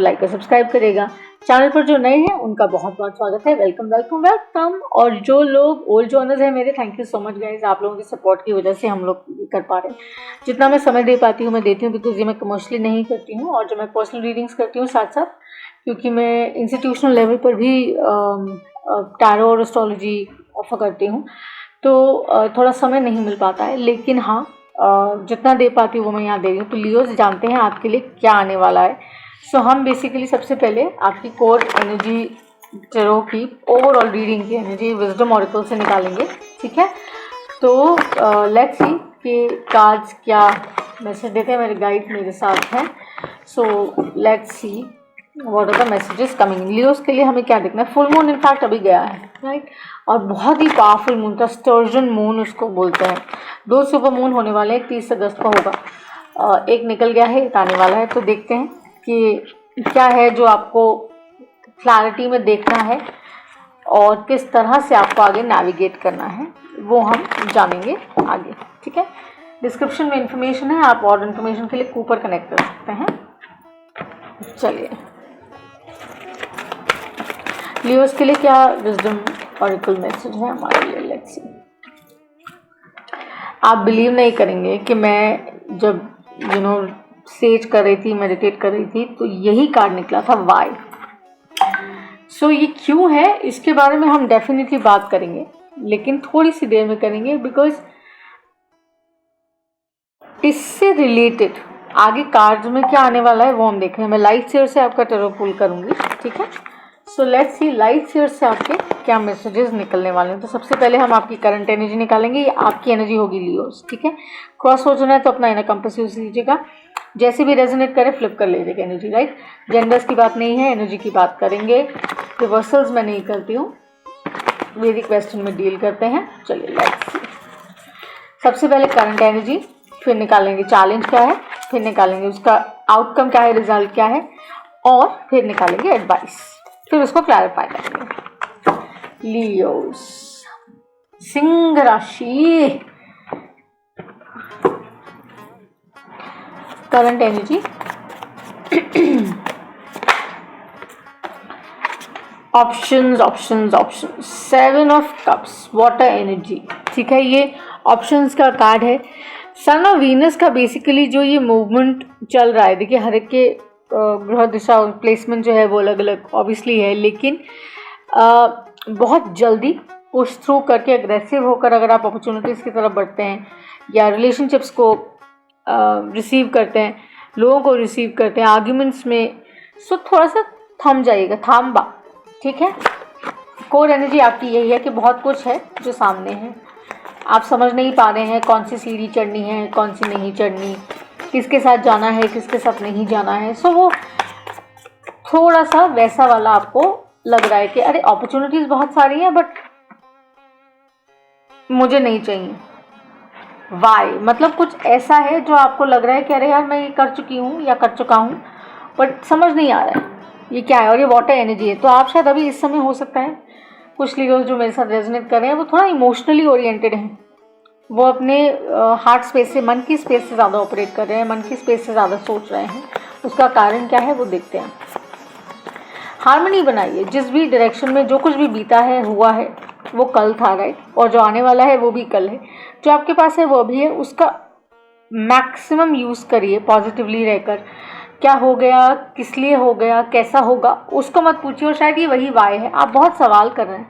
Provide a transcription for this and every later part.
Like और subscribe करेगा। Channel पर जो नए हैं उनका बहुत बहुत स्वागत है। Welcome welcome welcome. और जो लोग ओल्ड जॉनर्स हैं मेरे, thank you so much guys. आप लोगों की सपोर्ट की वजह से हम लोग कर पा रहे हैं। जितना मैं समय दे पाती हूँ मैं देती हूँ, बिकॉज ये मैं कमर्शियली नहीं करती हूँ। और जो मैं पर्सनल रीडिंग्स करती हूँ साथ साथ, क्योंकि मैं इंस्टीट्यूशनल लेवल पर भी टैरो और एस्ट्रोलॉजी ऑफर करती हूँ, तो थोड़ा समय नहीं मिल पाता है। लेकिन हाँ, जितना दे पाती हूँ वो मैं यहाँ दे रही हूँ। तो लियोस जानते हैं आपके लिए क्या आने वाला है। सो हम बेसिकली सबसे पहले आपकी कोर एनर्जी टैरो की ओवरऑल रीडिंग की एनर्जी विजडम ऑरेकल से निकालेंगे, ठीक है। तो लेट्स सी कि कार्ड्स क्या मैसेज देते हैं। मेरे गाइड मेरे साथ हैं। So let's see what are the messages coming. Leos के लिए हमें क्या देखना है। फुल मून इनफैक्ट अभी गया है, राइट। और बहुत ही पावरफुल मून था, स्टर्जन मून उसको बोलते हैं। 2 सुपर मून होने वाले हैं, 30 अगस्त को होगा। एक निकल गया है, एक आने वाला है। तो देखते हैं कि क्या है जो आपको क्लैरिटी में देखना है और किस तरह से आपको आगे नेविगेट करना है, वो हम जानेंगे आगे, ठीक है। डिस्क्रिप्शन में इंफॉर्मेशन है, आप और इन्फॉर्मेशन के लिए कूपर कनेक्ट कर सकते हैं। चलिए, लियोस के लिए क्या विजडम ऑरेकल मैसेज है हमारे लिए, लेट्स सी। आप बिलीव नहीं करेंगे कि मैं जब सेज कर रही थी, मेडिटेट कर रही थी, तो यही कार्ड निकला था, वाई। सो ये क्यों है इसके बारे में हम डेफिनेटली बात करेंगे, लेकिन थोड़ी सी देर में करेंगे, बिकॉज इससे रिलेटेड आगे कार्ड्स में क्या आने वाला है वो हम देख रहे हैं। मैं लाइट सेयर से आपका टैरो पुल करूंगी, ठीक है। सो लेट्स सी लाइट सेयर से आपके क्या मैसेजेस निकलने वाले हैं। तो सबसे पहले हम आपकी करंट एनर्जी निकालेंगे। ये आपकी एनर्जी होगी लियोस, ठीक है। क्रॉस हो जाना है तो अपना इनर कंपास यूज लीजिएगा, जैसे भी रेजोनेट करे फ्लिप कर लीजिएगा एनर्जी, राइट। जेंडर्स की बात नहीं है, एनर्जी की बात करेंगे। रिवर्सल्स मैं नहीं करती हूँ, वैदिक वेस्टर्न में डील करते हैं। चलिए लेट्स सी। सबसे पहले करंट एनर्जी, फिर निकालेंगे चैलेंज क्या है, फिर निकालेंगे उसका आउटकम क्या है, रिजल्ट क्या है, और फिर निकालेंगे एडवाइस, फिर उसको क्लैरिफाई करेंगे। लियोस, सिंह राशि, current energy, options options options, 7 of cups, water energy, ठीक है। ये ऑप्शंस का कार्ड है। सन ऑफ वीनस का बेसिकली जो ये मूवमेंट चल रहा है, देखिए हर एक के ग्रह दिशा प्लेसमेंट जो है वो अलग अलग ऑब्वियसली है, लेकिन बहुत जल्दी पुश थ्रू करके अग्रेसिव होकर अगर आप अपॉर्चुनिटीज़ की तरफ बढ़ते हैं या रिलेशनशिप्स को रिसीव करते हैं, लोगों को रिसीव करते हैं आर्ग्यूमेंट्स में, सो थोड़ा सा थम जाइएगा, थामबा, ठीक है। कोर एनर्जी आपकी यही है कि बहुत कुछ है जो सामने है, आप समझ नहीं पा रहे हैं कौन सी सीढ़ी चढ़नी है, कौन सी नहीं चढ़नी, किसके साथ जाना है, किसके साथ नहीं जाना है। सो वो थोड़ा सा वैसा वाला आपको लग रहा है कि अरे अपॉर्चुनिटीज बहुत सारी हैं बट मुझे नहीं चाहिए। वाई मतलब कुछ ऐसा है जो आपको लग रहा है कि अरे यार मैं ये कर चुकी हूँ या कर चुका हूँ, बट समझ नहीं आ रहा है ये क्या है। और ये वाटर एनर्जी है, तो आप शायद अभी इस समय हो सकता है कुछ लोग जो मेरे साथ रेजोनेट कर रहे हैं वो थोड़ा इमोशनली ओरिएंटेड हैं, वो अपने हार्ट स्पेस से, मन की स्पेस से ज़्यादा ऑपरेट कर रहे हैं, मन की स्पेस से ज़्यादा सोच रहे हैं। उसका कारण क्या है वो देखते हैं। हार्मनी बनाइए, जिस भी डायरेक्शन में जो कुछ भी बीता है, हुआ है, वो कल था, राइट। और जो आने वाला है वो भी कल है, जो आपके पास है वो अभी है, उसका मैक्सिमम यूज़ करिए पॉजिटिवली रहकर। क्या हो गया, किस लिए हो गया, कैसा होगा, उसको मत पूछिए। और शायद ये वही वाई है, आप बहुत सवाल कर रहे हैं,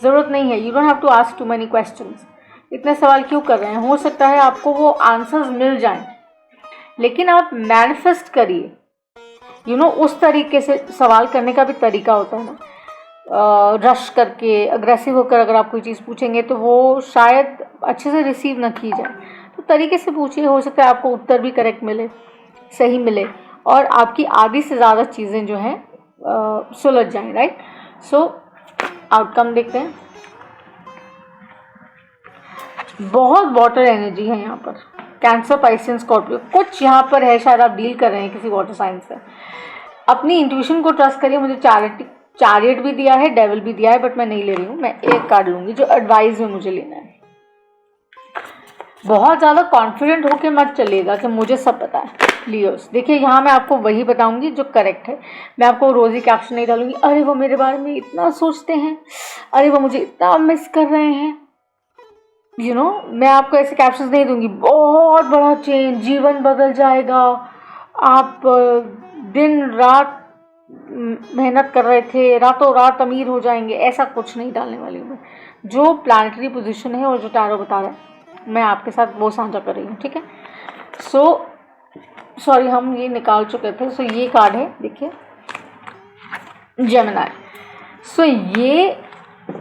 ज़रूरत नहीं है। You don't have to ask too many questions. इतने सवाल क्यों कर रहे हैं, हो सकता है आपको वो आंसर्स मिल जाएं, लेकिन आप मैनिफेस्ट करिए। उस तरीके से सवाल करने का भी तरीका होता है ना, रश करके अग्रेसिव होकर अगर आप कोई चीज़ पूछेंगे तो वो शायद अच्छे से रिसीव ना की जाए। तो तरीके से पूछिए, हो सकता है आपको उत्तर भी करेक्ट मिले, सही मिले, और आपकी आधी से ज़्यादा चीज़ें जो हैं सुलझ जाएं, राइट। सो आउटकम देखते हैं। बहुत वाटर एनर्जी है यहाँ पर, कैंसर, पाइसेंस, स्कॉर्पियो, कुछ यहाँ पर है, शायद आप डील कर रहे हैं किसी वाटर साइन से। अपनी इंट्यूशन को ट्रस्ट करिए। मुझे चैरियट भी दिया है, डेविल भी दिया है, बट मैं नहीं ले रही हूँ। मैं एक कार्ड लूंगी जो एडवाइस में मुझे लेना है। बहुत ज़्यादा कॉन्फिडेंट होके मत चलिएगा कि मुझे सब पता है। लियोस देखिए, यहाँ मैं आपको वही बताऊंगी जो करेक्ट है। मैं आपको रोज़ी कैप्शन नहीं डालूंगी, अरे वो मेरे बारे में इतना सोचते हैं, अरे वो मुझे इतना मिस कर रहे हैं, मैं आपको ऐसे कैप्शंस नहीं दूंगी, बहुत बड़ा चेंज, जीवन बदल जाएगा, आप दिन रात मेहनत कर रहे थे, रातों रात अमीर हो जाएंगे, ऐसा कुछ नहीं डालने वाली हूँ मैं। जो प्लानिटरी पोजीशन है और जो टैरो बता रहा है मैं आपके साथ वो साझा कर रही हूँ, ठीक है। सॉरी हम ये निकाल चुके थे। ये कार्ड है, देखिए, जेमिनी। ये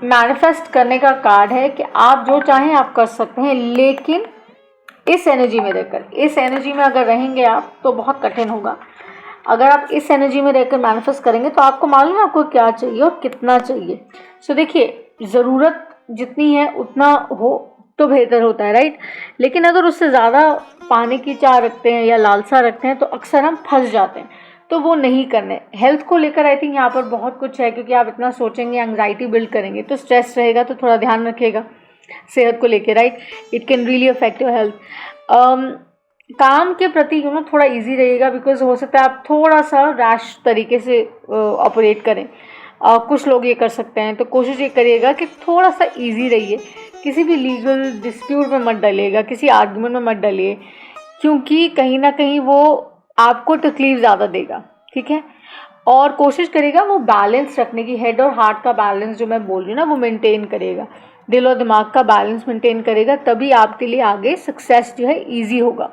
मैनिफेस्ट करने का कार्ड है कि आप जो चाहें आप कर सकते हैं, लेकिन इस एनर्जी में रहकर, इस एनर्जी में अगर रहेंगे आप तो बहुत कठिन होगा। अगर आप इस एनर्जी में रहकर मैनिफेस्ट करेंगे तो आपको मालूम है आपको क्या चाहिए और कितना चाहिए। देखिए, ज़रूरत जितनी है उतना हो तो बेहतर होता है, राइट। लेकिन अगर उससे ज़्यादा पाने की चाह रखते हैं या लालसा रखते हैं तो अक्सर हम फंस जाते हैं, तो वो नहीं करने। हेल्थ को लेकर आई थिंक यहाँ पर बहुत कुछ है, क्योंकि आप इतना सोचेंगे, एंग्जाइटी बिल्ड करेंगे तो स्ट्रेस रहेगा, तो थोड़ा ध्यान रखिएगा सेहत को लेकर, right. It can really affect your health. काम के प्रति थोड़ा इजी रहेगा, बिकॉज हो सकता है आप थोड़ा सा रैश तरीके से ऑपरेट करें। कुछ लोग ये कर सकते हैं, तो कोशिश ये करिएगा कि थोड़ा सा इजी रहिए, किसी भी लीगल डिस्प्यूट में मत डलिएगा, किसी आर्गुमेंट में मत डलिए, क्योंकि कहीं ना कहीं वो आपको तकलीफ ज़्यादा देगा, ठीक है। और कोशिश करेगा वो बैलेंस रखने की, हेड और हार्ट का बैलेंस जो मैं बोल रही हूँ ना, वो मेंटेन करेगा, दिल और दिमाग का बैलेंस मेंटेन करेगा, तभी आपके लिए आगे सक्सेस जो है ईजी होगा।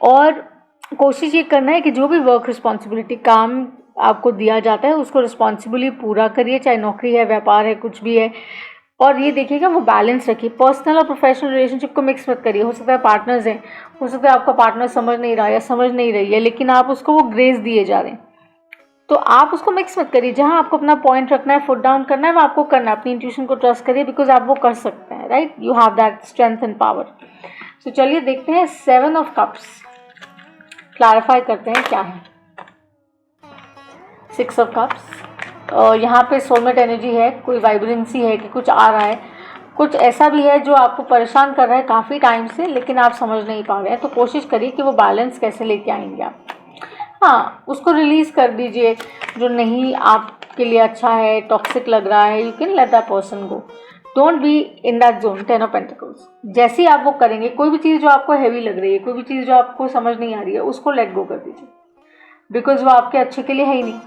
और कोशिश ये करना है कि जो भी वर्क रिस्पॉन्सिबिलिटी, काम आपको दिया जाता है उसको रिस्पॉन्सिबली पूरा करिए, चाहे नौकरी है, व्यापार है, कुछ भी है। और ये देखिएगा वो बैलेंस रखिए, पर्सनल और प्रोफेशनल रिलेशनशिप को मिक्स मत करिए। हो सकता है पार्टनर्स हैं, हो सकता है आपका पार्टनर समझ नहीं रहा या समझ नहीं रही है, लेकिन आप उसको वो ग्रेस दिए जा रहे हैं, तो आप उसको मिक्स मत करिए। जहाँ आपको अपना पॉइंट रखना है, फुट डाउन करना है, वो आपको करना है। अपनी इंट्यूशन को ट्रस्ट करिए, बिकॉज आप वो कर सकते हैं, right. You have that strength and power. चलिए देखते हैं 7 ऑफ कप्स, क्लैरिफाई करते हैं क्या है। 6 ऑफ कप्स, यहाँ पे सोलमेट एनर्जी है, कोई वाइब्रेंसी है कि कुछ आ रहा है, कुछ ऐसा भी है जो आपको परेशान कर रहा है काफ़ी टाइम से, लेकिन आप समझ नहीं पा रहे हैं। तो कोशिश करिए कि वो बैलेंस कैसे लेके आएंगे आप। हाँ, उसको रिलीज़ कर दीजिए जो नहीं आपके लिए अच्छा है, टॉक्सिक लग रहा है, you can let that person go, don't be in that zone. 10 of pentacles, जैसे ही आप वो करेंगे, कोई भी चीज़ जो आपको हैवी लग रही है, कोई भी चीज़ जो आपको समझ नहीं आ रही है, उसको लेट गो कर दीजिए, बिकॉज वो आपके अच्छे के लिए है ही नहीं।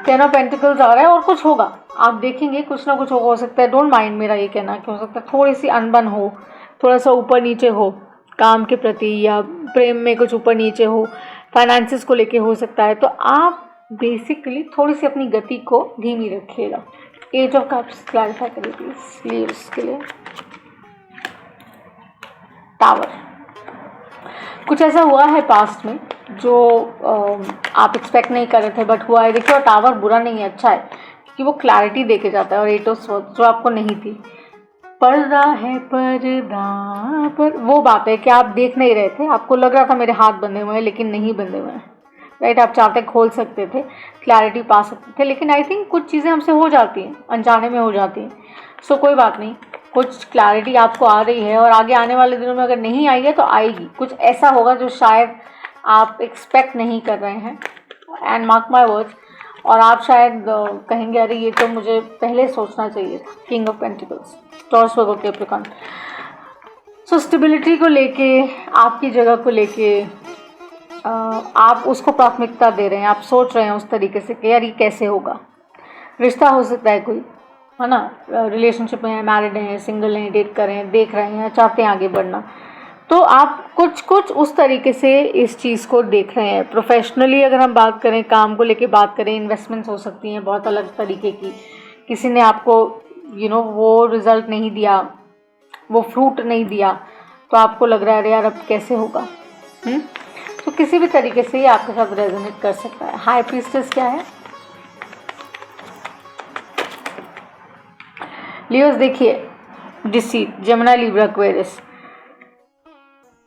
10 ऑफ पेंटिकल्स आ रहा है और कुछ होगा, आप देखेंगे कुछ ना कुछ होगा। हो सकता है, डोंट माइंड मेरा ये कहना, कि हो सकता है थोड़ी सी अनबन हो, थोड़ा सा ऊपर नीचे हो काम के प्रति, या प्रेम में कुछ ऊपर नीचे हो, फाइनेंसिस को लेके हो सकता है। तो आप बेसिकली थोड़ी सी अपनी गति को धीमी रखिएगा। 8 ऑफ कप्स क्लैरिफाई करिए प्लीज लीव्स के लिए। टावर, कुछ ऐसा हुआ है पास्ट में जो आप एक्सपेक्ट नहीं कर रहे थे बट हुआ है। देखिए, और टावर बुरा नहीं है, अच्छा है, क्योंकि वो क्लैरिटी दे के जाता है। और 8 ऑफ स्वॉर्ड्स जो आपको नहीं थी, पर्दा है पर्दा पर, वो बात है कि आप देख नहीं रहे थे, आपको लग रहा था मेरे हाथ बंधे हुए हैं, लेकिन नहीं बंधे हुए हैं, राइट। आप चाहते खोल सकते थे, क्लैरिटी पा सकते थे, लेकिन आई थिंक कुछ चीज़ें हमसे हो जाती हैं, अनजाने में हो जाती हैं। सो कोई बात नहीं, कुछ क्लैरिटी आपको आ रही है, और आगे आने वाले दिनों में अगर नहीं आई है तो आएगी। कुछ ऐसा होगा जो शायद आप एक्सपेक्ट नहीं कर रहे हैं, एंड मार्क माई वर्ड्स, और आप शायद कहेंगे अरे ये तो मुझे पहले सोचना चाहिए था। King of pentacles, taurus, Virgo, Capricorn. So stability को लेके, आपकी जगह को लेके आप उसको प्राथमिकता दे रहे हैं, आप सोच रहे हैं उस तरीके से कि यार ये कैसे होगा। रिश्ता हो सकता है कोई, है ना, रिलेशनशिप में है, मैरिड हैं, सिंगल हैं, डेट कर रहे हैं, देख रहे हैं, चाहते हैं आगे बढ़ना, तो आप कुछ उस तरीके से इस चीज़ को देख रहे हैं। प्रोफेशनली अगर हम बात करें, काम को लेके बात करें, इन्वेस्टमेंट्स हो सकती हैं बहुत अलग तरीके की। किसी ने आपको वो रिज़ल्ट नहीं दिया, वो फ्रूट नहीं दिया, तो आपको लग रहा है अरे यार अब कैसे होगा। तो किसी भी तरीके से ये आपके साथ रेजोनेट कर सकता है। हाई प्रीस्टेस क्या है? लियोस, देखिए, डिसीट, जेमिनी, लिब्रा, एक्वेरियस,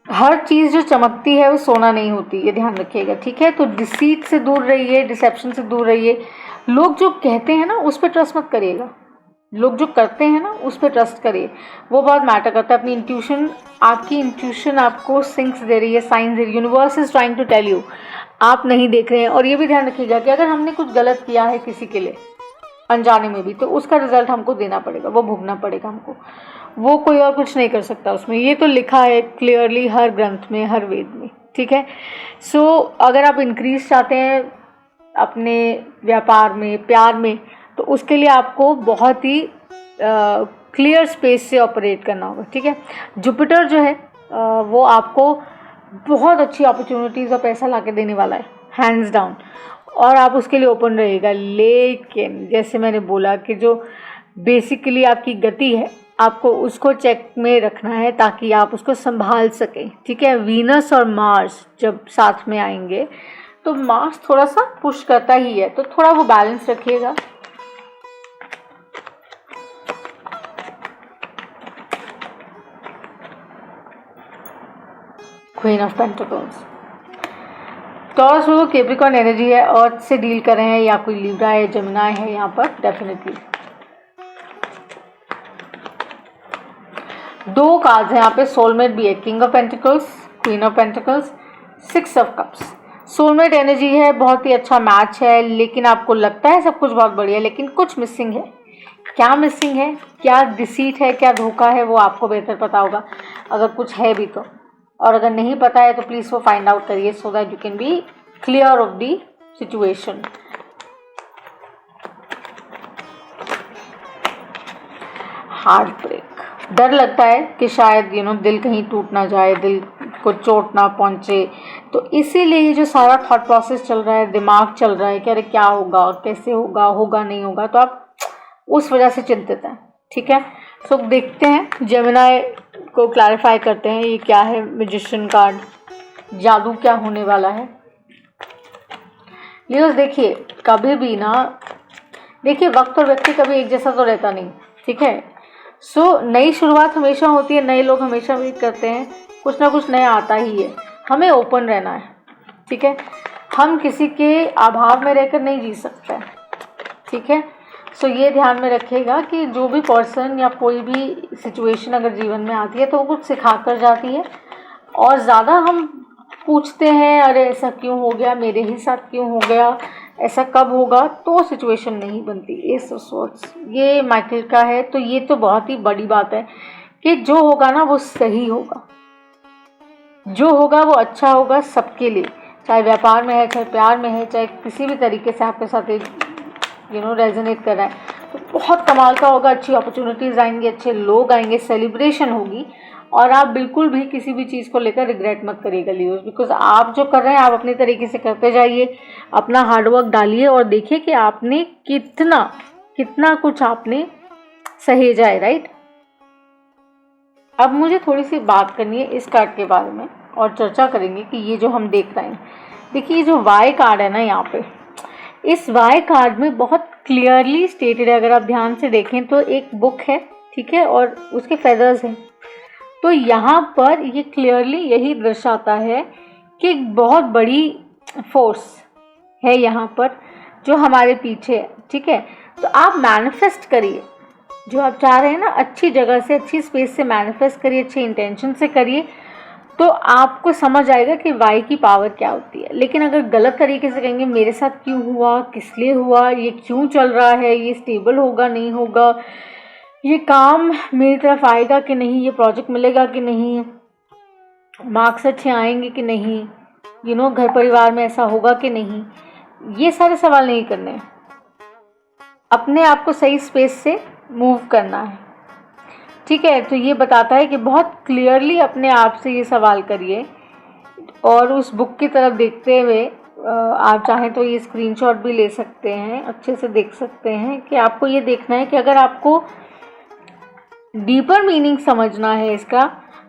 हर चीज़ जो चमकती है वो सोना नहीं होती, ये ध्यान रखिएगा, ठीक है। तो डिसीट से दूर रहिए, डिसेप्शन से दूर रहिए। लोग जो कहते हैं ना उस पर ट्रस्ट मत करिएगा, लोग जो करते हैं ना उस पर ट्रस्ट करिए, वो बहुत मैटर करता है। अपनी इंट्यूशन, आपकी इंट्यूशन आपको सिंक्स दे रही है, साइंस दे रही है, universe is trying to tell you, आप नहीं देख रहे हैं। और ये भी ध्यान रखिएगा कि अगर हमने कुछ गलत किया है किसी के लिए अनजाने में भी, तो उसका रिजल्ट हमको देना पड़ेगा, वो भोगना पड़ेगा हमको, वो कोई और कुछ नहीं कर सकता उसमें। ये तो लिखा है क्लियरली हर ग्रंथ में, हर वेद में, ठीक है। सो अगर आप इंक्रीज चाहते हैं अपने व्यापार में, प्यार में, तो उसके लिए आपको बहुत ही क्लियर स्पेस से ऑपरेट करना होगा, ठीक है। जुपिटर जो है वो आपको बहुत अच्छी अपॉर्चुनिटीज़ और पैसा ला के देने वाला है, हैंड्स डाउन, और आप उसके लिए ओपन रहेगा। लेकिन जैसे मैंने बोला कि जो बेसिकली आपकी गति है, आपको उसको चेक में रखना है ताकि आप उसको संभाल सकें, ठीक है। वीनस और मार्स जब साथ में आएंगे तो मार्स थोड़ा सा पुश करता ही है, तो थोड़ा वो बैलेंस रखिएगा। क्वीन ऑफ पेंटिकल्स, टॉरस में वो कैप्रिकॉर्न एनर्जी है, अर्थ से डील कर रहे हैं, या कोई लिब्रा है, जमुनाई है यहाँ पर डेफिनेटली। दो कार्ड्स हैं यहाँ पे, सोलमेट भी है, king of pentacles, queen of pentacles, six of cups. Soulmate energy है, बहुत ही अच्छा मैच है, लेकिन आपको लगता है सब कुछ बहुत बढ़िया, लेकिन कुछ मिसिंग है। क्या मिसिंग है, क्या डिसीट है, क्या धोखा है, वो आपको बेहतर पता होगा अगर कुछ है भी तो। और अगर नहीं पता है तो प्लीज़ वो फाइंड आउट करिए, so that you can be clear of the situation. Heart break, डर लगता है कि शायद दिल कहीं टूट ना जाए, दिल को चोट ना पहुंचे, तो इसीलिए ये जो सारा थॉट प्रोसेस चल रहा है, दिमाग चल रहा है कि अरे क्या होगा, कैसे होगा, होगा नहीं होगा, तो आप उस वजह से चिंतित हैं, ठीक है। तो देखते हैं, जेमिनाई को क्लैरिफाई करते हैं ये क्या है। मैजिशियन कार्ड, जादू क्या होने वाला है। लियोस देखिए, कभी भी ना, देखिए वक्त और व्यक्ति कभी एक जैसा तो रहता नहीं, ठीक है। सो नई शुरुआत हमेशा होती है, नए लोग हमेशा वेट करते हैं, कुछ ना कुछ नया आता ही है, हमें ओपन रहना है, ठीक है। हम किसी के अभाव में रहकर नहीं जी सकते, ठीक है। सो ये ध्यान में रखिएगा कि जो भी पर्सन या कोई भी सिचुएशन अगर जीवन में आती है तो वो कुछ सिखा कर जाती है, और ज़्यादा हम पूछते हैं अरे ऐसा क्यों हो गया, मेरे ही साथ क्यों हो गया, ऐसा कब होगा, तो सिचुएशन नहीं बनती। ये माइकल का है, तो ये तो बहुत ही बड़ी बात है कि जो होगा ना वो सही होगा, जो होगा वो अच्छा होगा सबके लिए, चाहे व्यापार में है, चाहे प्यार में है, चाहे किसी भी तरीके से आपके साथ रेजोनेट कर रहा है, तो बहुत कमाल का होगा। अच्छी अपॉर्चुनिटीज़ आएंगी, अच्छे लोग आएंगे, सेलिब्रेशन होगी, और आप बिल्कुल भी किसी भी चीज़ को लेकर रिग्रेट मत करिएगा लियोस, बिकॉज आप जो कर रहे हैं आप अपने तरीके से करते जाइए, अपना हार्डवर्क डालिए और देखिए कि आपने कितना कुछ आपने सहेजा है, राइट। अब मुझे थोड़ी सी बात करनी है इस कार्ड के बारे में और चर्चा करेंगे कि ये जो हम देख रहे हैं, देखिए ये जो वाई कार्ड है ना, यहाँ पे इस वाई कार्ड में बहुत क्लियरली स्टेटेड है, अगर आप ध्यान से देखें तो एक बुक है, ठीक है, और उसके फेदर्स हैं, तो यहाँ पर ये क्लियरली यही दर्शाता है कि एक बहुत बड़ी फोर्स है यहाँ पर जो हमारे पीछे है, ठीक है। तो आप मैनिफेस्ट करिए जो आप चाह रहे हैं ना, अच्छी जगह से, अच्छी स्पेस से मैनिफेस्ट करिए, अच्छे इंटेंशन से करिए, तो आपको समझ आएगा कि वाई की पावर क्या होती है। लेकिन अगर गलत तरीके से कहेंगे मेरे साथ क्यों हुआ, किस लिए हुआ, ये क्यों चल रहा है, ये स्टेबल होगा नहीं होगा, ये काम मेरी तरफ आएगा कि नहीं, ये प्रोजेक्ट मिलेगा कि नहीं, मार्क्स अच्छे आएंगे कि नहीं, घर परिवार में ऐसा होगा कि नहीं, ये सारे सवाल नहीं करने हैं, अपने आप को सही स्पेस से मूव करना है, ठीक है। तो ये बताता है कि बहुत क्लियरली अपने आप से ये सवाल करिए, और उस बुक की तरफ देखते हुए आप चाहें तो ये स्क्रीनशॉट भी ले सकते हैं, अच्छे से देख सकते हैं कि आपको ये देखना है कि अगर आपको डीपर मीनिंग समझना है इसका,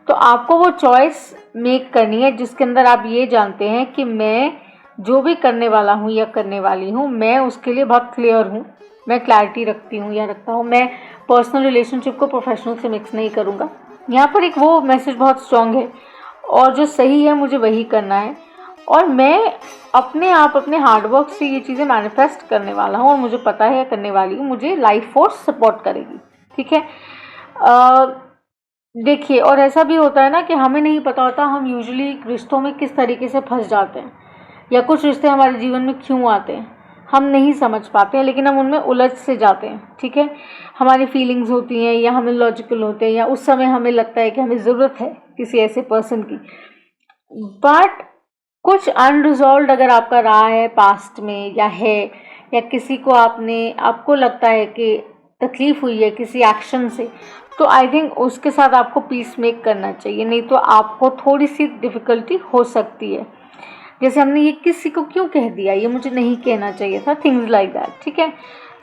तो आपको वो चॉइस मेक करनी है जिसके अंदर आप ये जानते हैं कि मैं जो भी करने वाला हूँ या करने वाली हूँ, मैं उसके लिए बहुत क्लियर हूँ, मैं क्लैरिटी रखती हूँ या रखता हूँ, मैं पर्सनल रिलेशनशिप को प्रोफेशनल से मिक्स नहीं करूँगा। यहाँ पर एक वो मैसेज बहुत स्ट्रॉन्ग है, और जो सही है मुझे वही करना है, और मैं अपने आप अपने हार्डवर्क से ये चीज़ें मैनिफेस्ट करने वाला हूँ और मुझे पता है करने वाली हूँ, मुझे लाइफ फोर्स सपोर्ट करेगी। ठीक है, देखिए, और ऐसा भी होता है ना कि हमें नहीं पता होता हम यूजुअली रिश्तों में किस तरीके से फंस जाते हैं, या कुछ रिश्ते हमारे जीवन में क्यों आते हैं हम नहीं समझ पाते हैं, लेकिन हम उनमें उलझ से जाते हैं। ठीक है, हमारी फीलिंग्स होती हैं या हमें लॉजिकल होते हैं, या उस समय हमें लगता है कि हमें ज़रूरत है किसी ऐसे पर्सन की, बट कुछ अनरिजॉल्व अगर आपका रहा है पास्ट में या है, या किसी को आपको लगता है कि तकलीफ़ हुई है किसी एक्शन से, तो आई थिंक उसके साथ आपको पीस मेक करना चाहिए, नहीं तो आपको थोड़ी सी डिफ़िकल्टी हो सकती है। जैसे हमने ये किसी को क्यों कह दिया, ये मुझे नहीं कहना चाहिए था, थिंग्स लाइक दैट। ठीक है,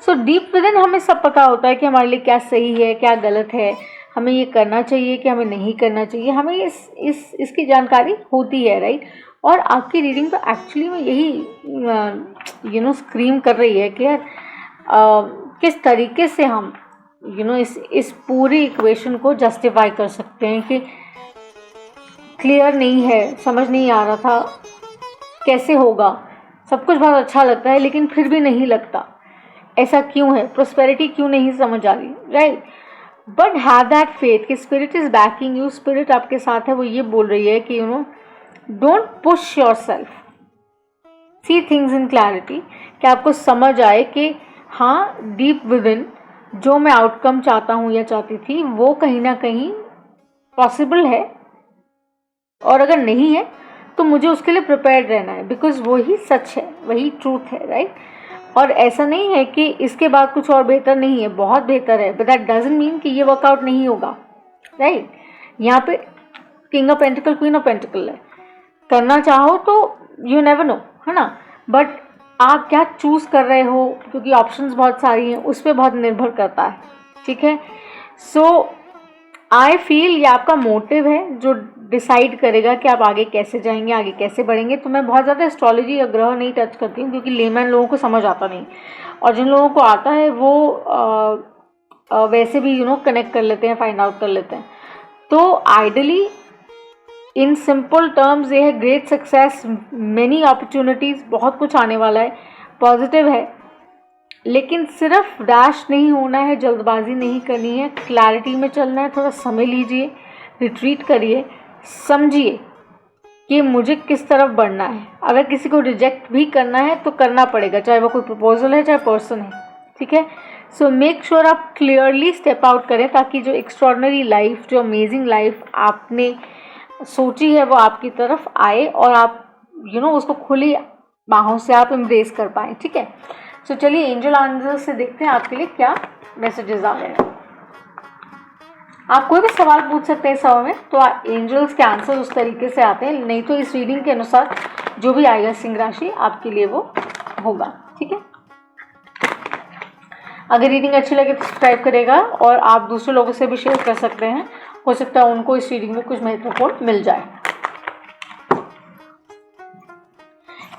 सो डीप विद इन हमें सब पता होता है कि हमारे लिए क्या सही है क्या गलत है, हमें ये करना चाहिए कि हमें नहीं करना चाहिए, हमें इसकी जानकारी होती है, राइट। और आपकी रीडिंग तो एक्चुअली में यही स्क्रीम कर रही है कि यार किस तरीके से हम इस पूरी इक्वेशन को जस्टिफाई कर सकते हैं कि क्लियर नहीं है, समझ नहीं आ रहा था कैसे होगा, सब कुछ बहुत अच्छा लगता है लेकिन फिर भी नहीं लगता, ऐसा क्यों है, प्रोस्पेरिटी क्यों नहीं समझ आ रही, right. But have that faith कि spirit is backing you, spirit आपके साथ है, वो ये बोल रही है कि don't push yourself, see things in clarity, कि आपको समझ आए कि हाँ डीप विद इन जो मैं आउटकम चाहता हूँ या चाहती थी वो कहीं ना कहीं पॉसिबल है, और अगर नहीं है तो मुझे उसके लिए प्रिपेयर्ड रहना है, बिकॉज वही सच है, वही ट्रूथ है, राइट। और ऐसा नहीं है कि इसके बाद कुछ और बेहतर नहीं है, बहुत बेहतर है, बट दैट डजंट मीन कि ये वर्कआउट नहीं होगा, राइट। यहाँ पे king of pentacle queen of pentacle है, करना चाहो तो यू नेवर नो, है ना, बट आप क्या चूज़ कर रहे हो, क्योंकि ऑप्शंस बहुत सारी हैं, उस पर बहुत निर्भर करता है। ठीक है, सो आई फील ये आपका मोटिव है जो डिसाइड करेगा कि आप आगे कैसे जाएंगे, आगे कैसे बढ़ेंगे। तो मैं बहुत ज़्यादा एस्ट्रोलॉजी या ग्रह नहीं टच करती हूँ, क्योंकि लेमैन लोगों को समझ आता नहीं, और जिन लोगों को आता है वो वैसे भी कनेक्ट कर लेते हैं, फाइंड आउट कर लेते हैं। तो आइडली इन सिंपल टर्म्स ये है ग्रेट सक्सेस, मेनी अपॉर्चुनिटीज़, बहुत कुछ आने वाला है, पॉजिटिव है, लेकिन सिर्फ डैश नहीं होना है, जल्दबाजी नहीं करनी है, क्लैरिटी में चलना है, थोड़ा समय लीजिए, रिट्रीट करिए, समझिए कि मुझे किस तरफ बढ़ना है। अगर किसी को रिजेक्ट भी करना है तो करना पड़ेगा, चाहे वो कोई प्रपोजल है चाहे पर्सन है। ठीक है, सो मेक श्योर आप क्लियरली स्टेप आउट करें, ताकि जो एक्स्ट्रॉर्डनरी लाइफ, जो अमेजिंग लाइफ आपने सोची है वो आपकी तरफ आए, और आप उसको खुली बाहों से आप एम्ब्रेस कर पाएँ। ठीक है, सो चलिए एंजल आंसर से देखते हैं आपके लिए क्या मैसेजेस आ रहे हैं। आप कोई भी सवाल पूछ सकते हैं इस समय में, तो एंजल्स के आंसर उस तरीके से आते हैं, नहीं तो इस रीडिंग के अनुसार जो भी आएगा सिंह राशि आपके लिए वो होगा। ठीक है, अगर रीडिंग अच्छी लगे तो सब्सक्राइब करेगा, और आप दूसरे लोगों से भी शेयर कर सकते हैं, हो सकता है उनको इस रीडिंग में कुछ महत्वपूर्ण मिल जाए।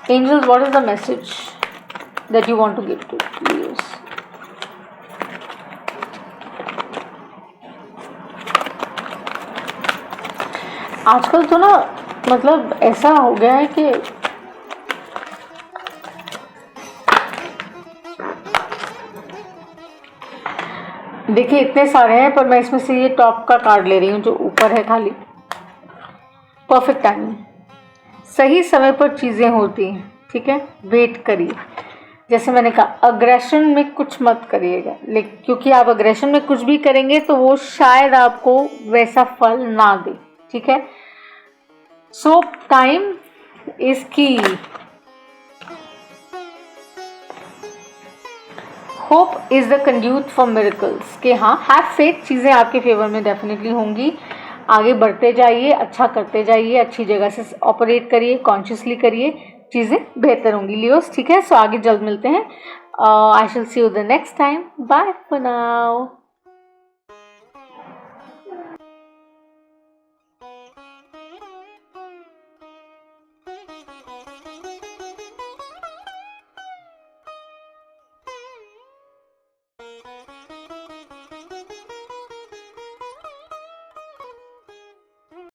Angels, what is the message that you want to give to viewers? आजकल तो ना मतलब ऐसा हो गया है कि देखिए इतने सारे हैं, पर मैं इसमें से ये टॉप का कार्ड ले रही हूँ जो ऊपर है खाली। परफेक्ट टाइमिंग, सही समय पर चीज़ें होती हैं। ठीक है, वेट करिए, जैसे मैंने कहा अग्रेशन में कुछ मत करिएगा, लेकिन क्योंकि आप अग्रेशन में कुछ भी करेंगे तो वो शायद आपको वैसा फल ना दे। ठीक है, सो टाइम इज की, hope is the conduit for miracles, कि हाँ हैव फेथ, चीज़ें आपके फेवर में डेफिनेटली होंगी। आगे बढ़ते जाइए, अच्छा करते जाइए, अच्छी जगह से ऑपरेट करिए, कॉन्शियसली करिए, चीज़ें बेहतर होंगी लियोस। ठीक है, सो आगे जल्द मिलते हैं। I shall see you the next time, bye for now.